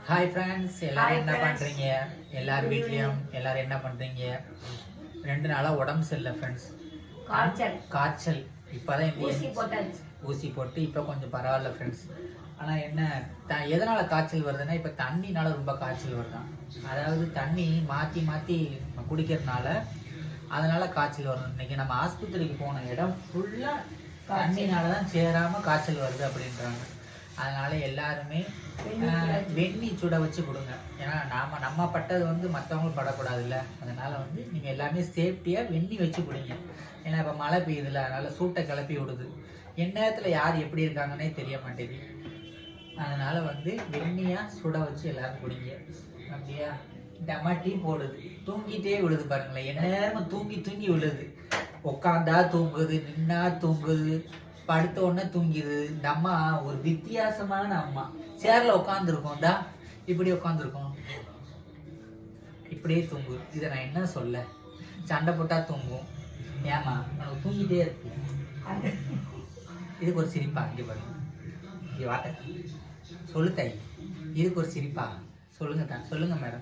Hi friends, எல்லாரும் என்ன பண்ணுறீங்க? எல்லார் வீட்லேயும் எல்லாரும் என்ன பண்ணுறீங்க? 2 நாளாக உடம்பு சரியில்லை ஃப்ரெண்ட்ஸ். காய்ச்சல் இப்போதான் ஊசி போட்டு இப்போ கொஞ்சம் பரவாயில்ல ஃப்ரெண்ட்ஸ். ஆனால் என்ன எதனால் காய்ச்சல் வருதுன்னா, இப்போ தண்ணினால ரொம்ப காய்ச்சல் வருதான். அதாவது தண்ணி மாற்றி மாற்றி குடிக்கிறதுனால அதனால் காய்ச்சல் வரும். இன்றைக்கி நம்ம ஆஸ்பத்திரிக்கு போன இடம் ஃபுல்லாக தண்ணினால தான் சேராமல் காய்ச்சல் வருது அப்படின்றாங்க. அதனால் எல்லாருமே வெந்நி சுட வச்சு கொடுங்க. ஏன்னா நம்ம பட்டது வந்து மற்றவங்களும் படக்கூடாதுல்ல. அதனால் வந்து நீங்கள் எல்லாமே சேஃப்டியாக வெந்நி வச்சு குடிங்க. ஏன்னா இப்போ மழை பெய்யுதுல்ல, அதனால் சூட்டை கிளப்பி விடுது. எந்நேரத்தில் யார் எப்படி இருக்காங்கன்னே தெரிய மாட்டேங்குது. அதனால் வந்து வெந்நியாக சுட வச்சு எல்லோரும் குடிங்க. அப்படியா? டமா டீ போடுது, தூங்கிட்டே விழுது பாருங்களேன். எந்நேரமும் தூங்கி தூங்கி விழுது. உட்காந்தா தூங்குது, நின்னா தூங்குது, படுத்த உடனே தூங்கிடுது. இந்த அம்மா ஒரு வித்தியாசமான அம்மா. சேர்ல உட்காந்துருக்கோம், தான் இப்படி உட்காந்துருக்கோம், இப்படியே தூங்குது. இதை நான் என்ன சொல்ல? சண்டை போட்டா தூங்கும். ஏமா நமக்கு தூங்கிட்டே இருக்கு. இதுக்கு ஒரு சிரிப்பா? இங்கே பாருங்க, இங்கே வாட்ட சொல்லு தாய். இதுக்கு ஒரு சிரிப்பா? சொல்லுங்க தான், சொல்லுங்க மேடம்.